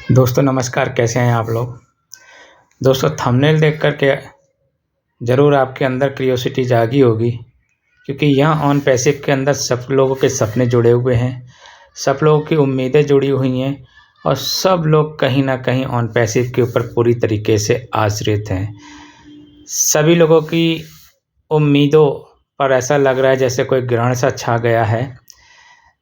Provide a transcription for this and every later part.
दोस्तों नमस्कार, कैसे हैं आप लोग। दोस्तों थंबनेल देख कर के ज़रूर आपके अंदर क्यूरियोसिटी जागी होगी, क्योंकि यहाँ ऑन पैसिव के अंदर सब लोगों के सपने जुड़े हुए हैं, सब लोगों की उम्मीदें जुड़ी हुई हैं और सब लोग कहीं ना कहीं ऑन पैसिव के ऊपर पूरी तरीके से आश्रित हैं। सभी लोगों की उम्मीदों पर ऐसा लग रहा है जैसे कोई ग्रहण सा छा गया है।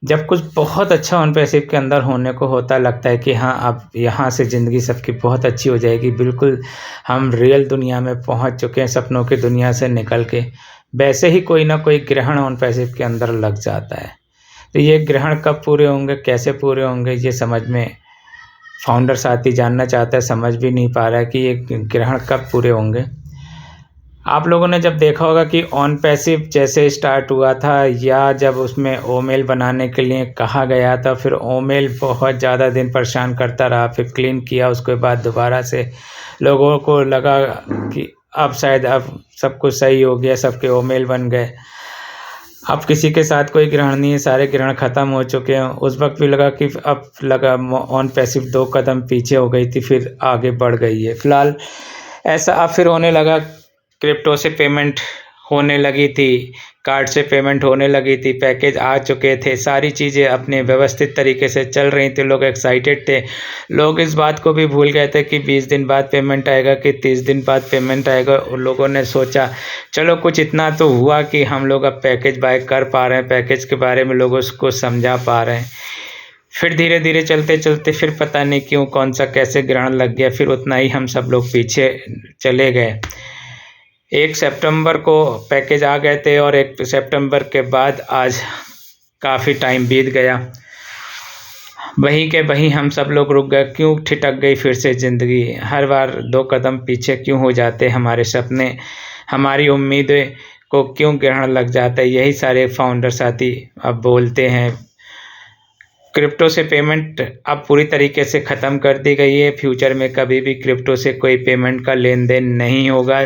जब कुछ बहुत अच्छा ऑन पैसिव के अंदर होने को होता लगता है कि हाँ, अब यहाँ से ज़िंदगी सबकी बहुत अच्छी हो जाएगी, बिल्कुल हम रियल दुनिया में पहुँच चुके हैं, सपनों की दुनिया से निकल के। वैसे ही कोई ना कोई ग्रहण ऑन पैसिव के अंदर लग जाता है। तो ये ग्रहण कब पूरे होंगे, कैसे पूरे होंगे, ये समझ में फाउंडर साथी जानना चाहता है, समझ भी नहीं पा रहा है कि ये ग्रहण कब पूरे होंगे। आप लोगों ने जब देखा होगा कि ऑन पैसिव जैसे स्टार्ट हुआ था या जब उसमें ओमेल बनाने के लिए कहा गया था, फिर ओमेल बहुत ज़्यादा दिन परेशान करता रहा, फिर क्लीन किया, उसके बाद दोबारा से लोगों को लगा कि अब शायद अब सब कुछ सही हो गया, सबके ओमेल बन गए। अब किसी के साथ कोई ग्रहण नहीं है, सारे ग्रहण ख़त्म हो चुके हैं। उस वक्त भी लगा कि अब लगा ऑन पैसिव 2 कदम पीछे हो गई थी, फिर आगे बढ़ गई है। फ़िलहाल ऐसा अब फिर होने लगा, क्रिप्टो से पेमेंट होने लगी थी, कार्ड से पेमेंट होने लगी थी, पैकेज आ चुके थे, सारी चीज़ें अपने व्यवस्थित तरीके से चल रही थी, लोग एक्साइटेड थे। लोग इस बात को भी भूल गए थे कि 20 दिन बाद पेमेंट आएगा कि 30 दिन बाद पेमेंट आएगा। उन लोगों ने सोचा चलो कुछ इतना तो हुआ कि हम लोग अब पैकेज बाय कर पा रहे हैं, पैकेज के बारे में लोगों को समझा पा रहे हैं। फिर धीरे धीरे चलते चलते फिर पता नहीं क्यों कौन सा कैसे ग्रहण लग गया, फिर उतना ही हम सब लोग पीछे चले गए। 1 सितंबर को पैकेज आ गए थे और 1 सितंबर के बाद आज काफ़ी टाइम बीत गया, वहीं के वहीं हम सब लोग रुक गए। क्यों ठिठक गई फिर से ज़िंदगी, हर बार 2 कदम पीछे क्यों हो जाते हमारे सपने, हमारी उम्मीदें को क्यों ग्रहण लग जाता है। यही सारे फाउंडर साथी अब बोलते हैं। क्रिप्टो से पेमेंट अब पूरी तरीके से ख़त्म कर दी गई है, फ्यूचर में कभी भी क्रिप्टो से कोई पेमेंट का लेन देन नहीं होगा।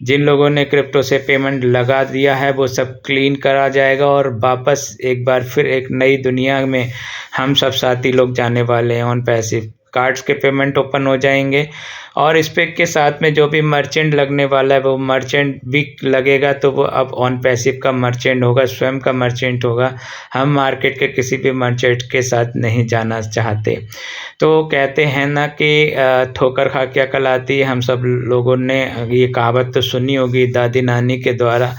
जिन लोगों ने क्रिप्टो से पेमेंट लगा दिया है वो सब क्लीन करा जाएगा और वापस एक बार फिर एक नई दुनिया में हम सब साथी लोग जाने वाले हैं। ऑन पैसिव कार्ड्स के पेमेंट ओपन हो जाएंगे और इस पे के साथ में जो भी मर्चेंट लगने वाला है वो मर्चेंट भी लगेगा, तो वो अब ऑन पैसिव का मर्चेंट होगा, स्वयं का मर्चेंट होगा। हम मार्केट के किसी भी मर्चेंट के साथ नहीं जाना चाहते। तो कहते हैं ना कि ठोकर खा के अकल आती है। हम सब लोगों ने ये कहावत तो सुनी होगी दादी नानी के द्वारा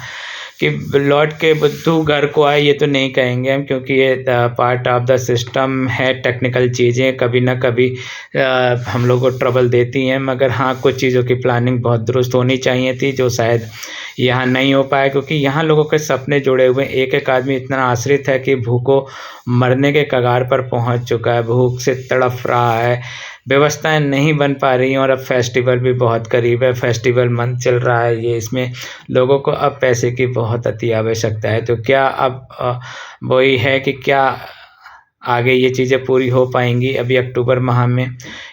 कि लौट के बुद्धू घर को आए, ये तो नहीं कहेंगे हम, क्योंकि ये पार्ट ऑफ द सिस्टम है। टेक्निकल चीज़ें कभी ना कभी हम लोग को ट्रबल देती हैं, मगर हाँ कुछ चीज़ों की प्लानिंग बहुत दुरुस्त होनी चाहिए थी जो शायद यहाँ नहीं हो पाया, क्योंकि यहाँ लोगों के सपने जुड़े हुए हैं। एक एक आदमी इतना आश्रित है कि भूखों मरने के कगार पर पहुँच चुका है, भूख से तड़फ रहा है, व्यवस्थाएं नहीं बन पा रही हैं। और अब फेस्टिवल भी बहुत करीब है, फेस्टिवल मंथ चल रहा है ये, इसमें लोगों को अब पैसे की बहुत अति आवश्यकता है। तो क्या अब वही है कि क्या आगे ये चीज़ें पूरी हो पाएंगी अभी अक्टूबर माह में,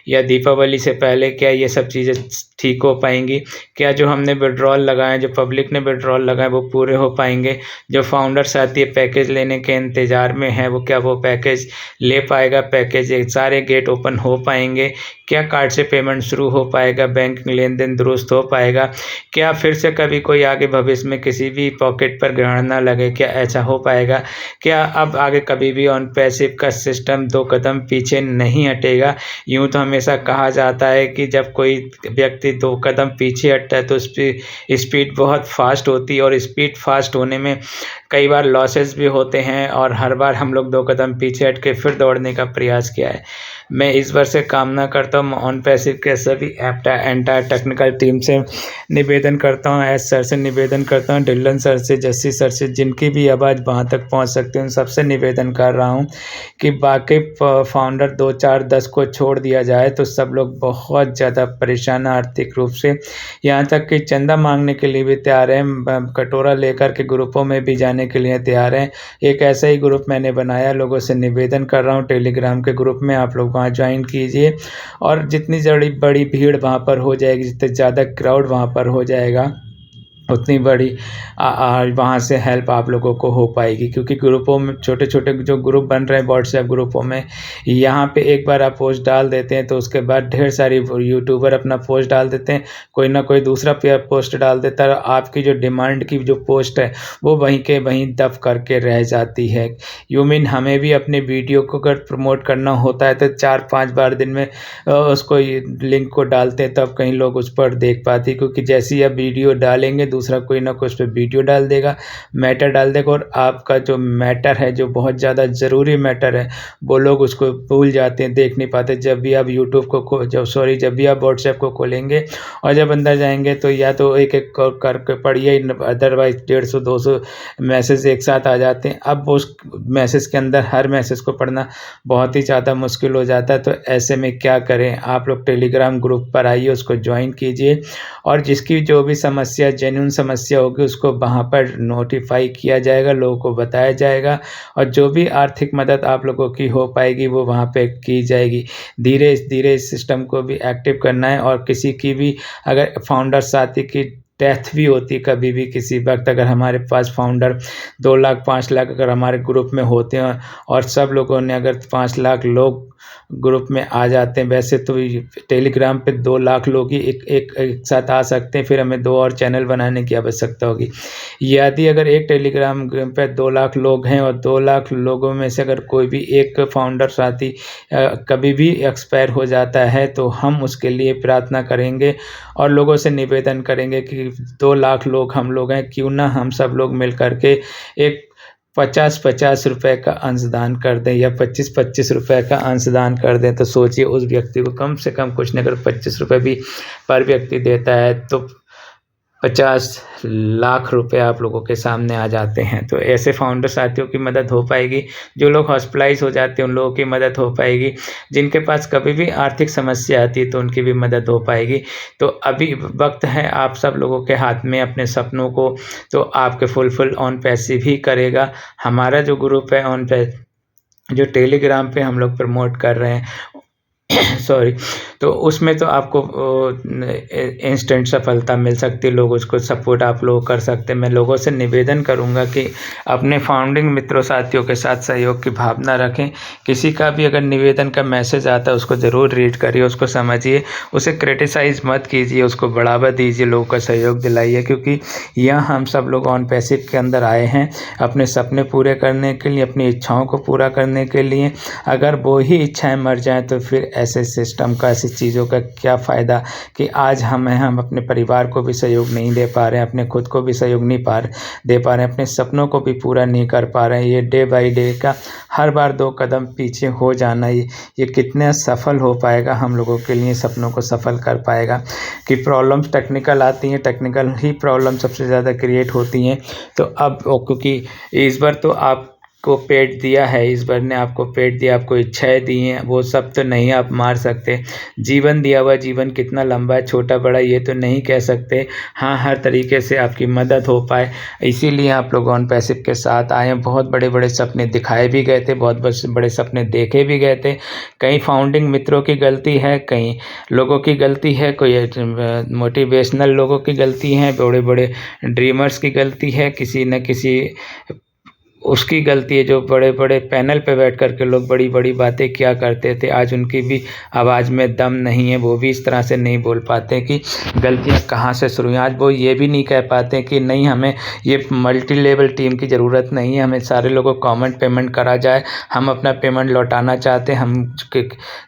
या दीपावली से पहले क्या ये सब चीज़ें ठीक हो पाएंगी? क्या जो हमने विड्रॉल लगाए, जो पब्लिक ने विड्रॉल लगाए, वो पूरे हो पाएंगे? जो फाउंडर साथी पैकेज लेने के इंतज़ार में है वो क्या वो पैकेज ले पाएगा? पैकेज सारे गेट ओपन हो पाएंगे? क्या कार्ड से पेमेंट शुरू हो पाएगा? बैंक लेन देन दुरुस्त हो पाएगा? क्या फिर से कभी कोई आगे भविष्य में किसी भी पॉकेट पर ग्रहण ना लगे? क्या ऐसा हो पाएगा? क्या अब आगे कभी भी ऑन पैसिव का सिस्टम 2 कदम पीछे नहीं हटेगा? यूँ तो हमेशा कहा जाता है कि जब कोई व्यक्ति 2 कदम पीछे हटता है तो उसकी स्पीड बहुत फास्ट होती है, और स्पीड फास्ट होने में कई बार लॉसेस भी होते हैं, और हर बार हम लोग 2 कदम पीछे हट के फिर दौड़ने का प्रयास किया है। मैं इस बार से कामना करता हूँ, ऑन पैसिव के सभी एंटायर टेक्निकल टीम से निवेदन करता हूँ, एस सर से निवेदन करता हूँ, डिल्लन सर से, जस्सी सर से, जिनकी भी आवाज़ वहाँ तक पहुँच सकती है उन सबसे निवेदन कर रहा हूँ कि बाकी फाउंडर 2 4 10 को छोड़ दिया जाए तो सब लोग बहुत ज़्यादा परेशान हैं आर्थिक रूप से, यहाँ तक कि चंदा मांगने के लिए भी तैयार हैं, कटोरा लेकर के ग्रुपों में भी जाने के लिए तैयार हैं। एक ऐसा ही ग्रुप मैंने बनाया, लोगों से निवेदन कर रहा हूँ, टेलीग्राम के ग्रुप में आप लोग वहाँ ज्वाइन कीजिए, और जितनी बड़ी भीड़ वहाँ पर हो जाएगी, जितने ज़्यादा क्राउड वहाँ पर हो जाएगा, उतनी बड़ी वहाँ से हेल्प आप लोगों को हो पाएगी, क्योंकि ग्रुपों में छोटे-छोटे जो ग्रुप बन रहे हैं व्हाट्सएप ग्रुपों में, यहाँ पे एक बार आप पोस्ट डाल देते हैं तो उसके बाद ढेर सारी यूट्यूबर अपना पोस्ट डाल देते हैं, कोई ना कोई दूसरा पोस्ट डाल देता है, आपकी जो डिमांड की जो पोस्ट है वो वहीं के वहीं दब करके रह जाती है। यू मीन हमें भी अपने वीडियो को अगर प्रमोट करना होता है तो 4-5 बार दिन में उसको लिंक को डालते हैं, तब कहीं लोग उस पर देख पाते हैं, क्योंकि जैसे ही आप वीडियो डालेंगे दूसरा कोई ना कोई उस पर वीडियो डाल देगा, मैटर डाल देगा, और आपका जो मैटर है जो बहुत ज़्यादा ज़रूरी मैटर है वो लोग उसको भूल जाते हैं, देख नहीं पाते। जब भी आप यूट्यूब को जब भी आप व्हाट्सएप को खोलेंगे और जब अंदर जाएंगे तो या तो एक-एक करके पढ़िए, अदरवाइज़ 150-200 मैसेज एक साथ आ जाते हैं। अब उस मैसेज के अंदर हर मैसेज को पढ़ना बहुत ही ज़्यादा मुश्किल हो जाता है, तो ऐसे में क्या करें, आप लोग टेलीग्राम ग्रुप पर आइए, उसको ज्वाइन कीजिए, और जिसकी जो भी समस्या जेन्युइन समस्या होगी उसको वहाँ पर नोटिफाई किया जाएगा, लोगों को बताया जाएगा, और जो भी आर्थिक मदद आप लोगों की हो पाएगी वो वहाँ पे की जाएगी। धीरे-धीरे इस सिस्टम को भी एक्टिव करना है, और किसी की भी अगर फाउंडर साथी की डेथ भी होती है कभी भी किसी वक्त, अगर हमारे पास फाउंडर 2 लाख 5 लाख अगर हमारे ग्रुप में होते हैं और सब लोगों ने अगर 5 लाख लोग ग्रुप में आ जाते हैं, वैसे तो टेलीग्राम पे 2 लाख लोग ही एक साथ आ सकते हैं, फिर हमें 2 और चैनल बनाने की आवश्यकता होगी। यदि अगर एक टेलीग्राम ग्रुप पे 2 लाख लोग हैं और 2 लाख लोगों में से अगर कोई भी एक फाउंडर साथी कभी भी एक्सपायर हो जाता है तो हम उसके लिए प्रार्थना करेंगे और लोगों से निवेदन करेंगे कि 2 लाख लोग हम लोग हैं, क्यों ना हम सब लोग मिल कर के एक 50-50 रुपए का अंशदान कर दें या 25-25 रुपए का अंशदान कर दें। तो सोचिए उस व्यक्ति को कम से कम कुछ नहीं, अगर 25 रुपये भी पर व्यक्ति देता है तो 50 लाख रुपए आप लोगों के सामने आ जाते हैं। तो ऐसे फाउंडर साथियों की मदद हो पाएगी, जो लोग हॉस्पिटलाइज हो जाते हैं उन लोगों की मदद हो पाएगी, जिनके पास कभी भी आर्थिक समस्या आती है तो उनकी भी मदद हो पाएगी। तो अभी वक्त है आप सब लोगों के हाथ में अपने सपनों को तो आपके फुलफिल ऑन पैसिव ही करेगा। हमारा जो ग्रुप है ऑन पे जो टेलीग्राम पे हम लोग प्रमोट कर रहे हैं सॉरी, तो उसमें तो आपको इंस्टेंट सफलता मिल सकती है, लोग उसको सपोर्ट आप लोग कर सकते हैं। मैं लोगों से निवेदन करूंगा कि अपने फाउंडिंग मित्रों साथियों के साथ सहयोग की भावना रखें। किसी का भी अगर निवेदन का मैसेज आता है उसको ज़रूर रीड करिए, उसको समझिए, उसे क्रिटिसाइज़ मत कीजिए, उसको बढ़ावा दीजिए, लोगों का सहयोग दिलाइए, क्योंकि यहाँ हम सब लोग ऑन पैसिव के अंदर आए हैं अपने सपने पूरे करने के लिए, अपनी इच्छाओं को पूरा करने के लिए। अगर वो ही इच्छाएँ मर जाएँ तो फिर ऐसे सिस्टम का, ऐसी चीज़ों का क्या फ़ायदा कि आज हम अपने परिवार को भी सहयोग नहीं दे पा रहे हैं, अपने खुद को भी सहयोग नहीं दे पा रहे हैं, अपने सपनों को भी पूरा नहीं कर पा रहे हैं। ये डे बाय डे का हर बार 2 कदम पीछे हो जाना, ये कितने सफल हो पाएगा हम लोगों के लिए, सपनों को सफल कर पाएगा। कि प्रॉब्लम्स टेक्निकल आती हैं, टेक्निकल ही प्रॉब्लम सबसे ज़्यादा क्रिएट होती हैं। तो अब क्योंकि इस बार तो आप को पेट दिया है, ईश्वर ने आपको पेट दिया, आपको इच्छाएं दी हैं, वो सब तो नहीं आप मार सकते। जीवन दिया हुआ, जीवन कितना लंबा है छोटा बड़ा ये तो नहीं कह सकते। हाँ, हर तरीके से आपकी मदद हो पाए, इसीलिए आप लोग ऑन पैसिव के साथ आए हैं। बहुत बड़े बड़े सपने दिखाए भी गए थे, बहुत बड़े सपने देखे भी गए थे। कई फाउंडिंग मित्रों की गलती है, कई लोगों की गलती है, कोई मोटिवेशनल लोगों की गलती है, बड़े बड़े ड्रीमर्स की गलती है, किसी न किसी उसकी गलती है जो बड़े बड़े पैनल पे बैठ कर के लोग बड़ी बड़ी बातें क्या करते थे। आज उनकी भी आवाज़ में दम नहीं है, वो भी इस तरह से नहीं बोल पाते कि गलतियाँ कहाँ से शुरू हुई। आज वो ये भी नहीं कह पाते कि नहीं, हमें ये मल्टी लेवल टीम की ज़रूरत नहीं है, हमें सारे लोगों को कॉमन पेमेंट करा जाए, हम अपना पेमेंट लौटाना चाहते हैं, हम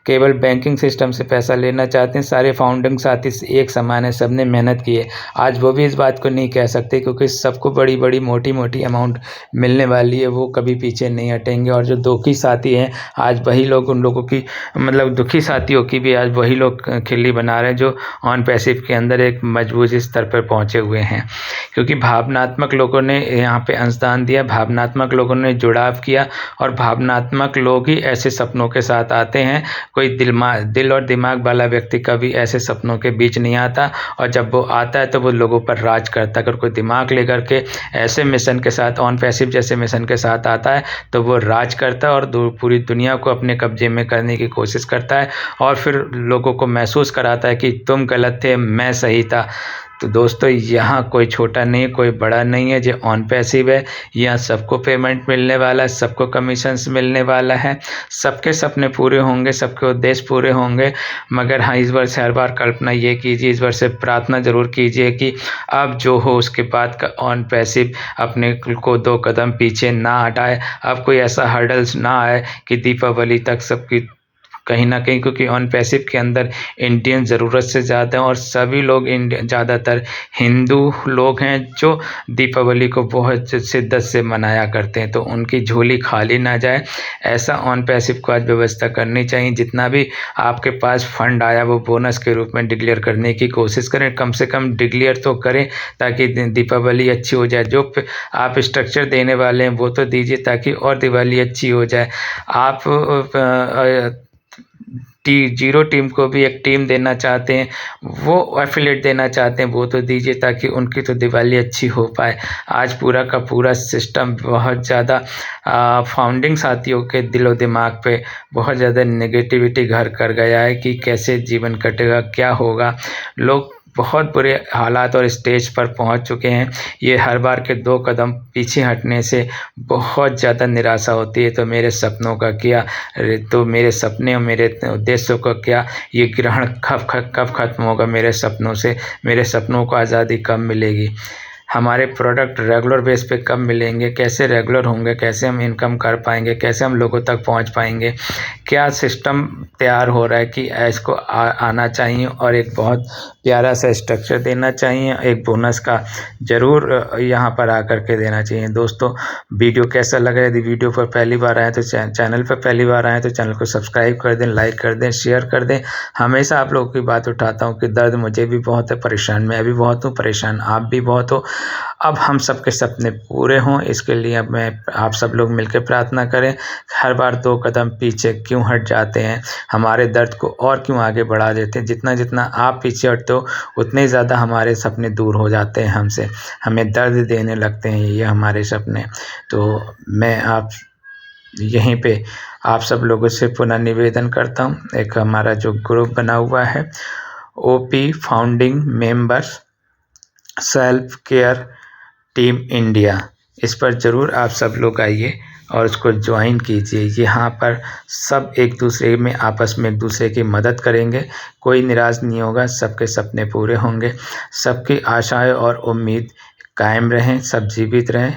केवल बैंकिंग सिस्टम से पैसा लेना चाहते हैं। सारे फाउंडिंग साथी एक समान है, सब ने मेहनत की है। आज वो भी इस बात को नहीं कह सकते, क्योंकि सबको बड़ी बड़ी मोटी मोटी अमाउंट मिलने वाली है, वो कभी पीछे नहीं हटेंगे। और जो दुखी साथी हैं आज वही लोग, उन लोगों की मतलब दुखी साथियों की भी आज वही लोग खिल्ली बना रहे हैं जो ऑन पैसिव के अंदर एक मजबूत स्तर पर पहुंचे हुए हैं। क्योंकि भावनात्मक लोगों ने यहाँ पे अंशदान दिया, भावनात्मक लोगों ने जुड़ाव किया, और भावनात्मक लोग ही ऐसे सपनों के साथ आते हैं। कोई दिल और दिमाग वाला व्यक्ति कभी ऐसे सपनों के बीच नहीं आता, और जब वो आता है तो वो लोगों पर राज करता है। अगर कोई दिमाग लेकर के ऐसे मिशन के साथ, ऑन पैसिव जैसे मिशन के साथ आता है तो वो राज करता है और पूरी दुनिया को अपने कब्जे में करने की कोशिश करता है, और फिर लोगों को महसूस कराता है कि तुम गलत थे, मैं सही था। तो दोस्तों यहाँ कोई छोटा नहीं है, कोई बड़ा नहीं है, जो ऑन पैसिव है यहाँ सबको पेमेंट मिलने वाला है, सबको कमीशंस मिलने वाला है, सबके सपने पूरे होंगे, सबके उद्देश्य पूरे होंगे। मगर हाँ, इस बार से हर बार कल्पना ये कीजिए, इस बार से प्रार्थना ज़रूर कीजिए कि अब जो हो उसके बाद का ऑन पैसिव अपने को 2 कदम पीछे ना हटाए। अब कोई ऐसा हर्डल्स ना आए कि दीपावली तक सबकी कहीं ना कहीं, क्योंकि ऑन पैसिव के अंदर इंडियन ज़रूरत से ज़्यादा हैं और सभी लोग ज़्यादातर हिंदू लोग हैं जो दीपावली को बहुत शिद्दत से मनाया करते हैं, तो उनकी झोली खाली ना जाए, ऐसा ऑन पैसिव को आज व्यवस्था करनी चाहिए। जितना भी आपके पास फंड आया वो बोनस के रूप में डिक्लेयर करने की कोशिश करें, कम से कम डिक्लेयर तो करें ताकि दीपावली अच्छी हो जाए। जो आप स्ट्रक्चर देने वाले हैं वो तो दीजिए ताकि और दिवाली अच्छी हो जाए। आप जीरो टीम को भी एक टीम देना चाहते हैं, वो एफिलेट देना चाहते हैं, वो तो दीजिए ताकि उनकी तो दिवाली अच्छी हो पाए। आज पूरा का पूरा सिस्टम बहुत ज़्यादा फाउंडिंग साथियों के दिलो दिमाग पे बहुत ज़्यादा नेगेटिविटी घर कर गया है कि कैसे जीवन कटेगा, क्या होगा। लोग बहुत बुरे हालात और स्टेज पर पहुंच चुके हैं। ये हर बार के 2 कदम पीछे हटने से बहुत ज़्यादा निराशा होती है। तो मेरे सपनों का क्या, तो मेरे सपने और मेरे उद्देश्यों का क्या, ये ग्रहण कब खत्म होगा मेरे सपनों से, मेरे सपनों को आज़ादी कब मिलेगी, हमारे प्रोडक्ट रेगुलर बेस पे कब मिलेंगे, कैसे रेगुलर होंगे, कैसे हम इनकम कर पाएंगे, कैसे हम लोगों तक पहुंच पाएंगे, क्या सिस्टम तैयार हो रहा है कि इसको आना चाहिए और एक बहुत प्यारा सा स्ट्रक्चर देना चाहिए, एक बोनस का ज़रूर यहाँ पर आकर के देना चाहिए। दोस्तों वीडियो कैसा लगा, यदि वीडियो पर पहली बार आए तो चैनल पर पहली बार आए तो चैनल को सब्सक्राइब कर दें, लाइक कर दें, शेयर कर दें। हमेशा आप लोगों की बात उठाता हूँ कि दर्द मुझे भी बहुत है, परेशान मैं भी बहुत हूँ, परेशान आप भी बहुत हो। अब हम सबके सपने पूरे हों, इसके लिए अब मैं आप सब लोग मिलकर प्रार्थना करें। हर बार 2 कदम पीछे क्यों हट जाते हैं, हमारे दर्द को और क्यों आगे बढ़ा देते हैं। जितना जितना आप पीछे हटते हो उतने ही ज़्यादा हमारे सपने दूर हो जाते हैं हमसे, हमें दर्द देने लगते हैं ये हमारे सपने। तो मैं आप यहीं पे आप सब लोगों से पुनः निवेदन करता हूँ, एक हमारा जो ग्रुप बना हुआ है OP founding members self care team India, इस पर ज़रूर आप सब लोग आइए और उसको ज्वाइन कीजिए। यहाँ पर सब एक दूसरे में आपस में एक दूसरे की मदद करेंगे, कोई निराश नहीं होगा, सबके सपने पूरे होंगे, सबकी आशाएं और उम्मीद कायम रहें, सब जीवित रहें।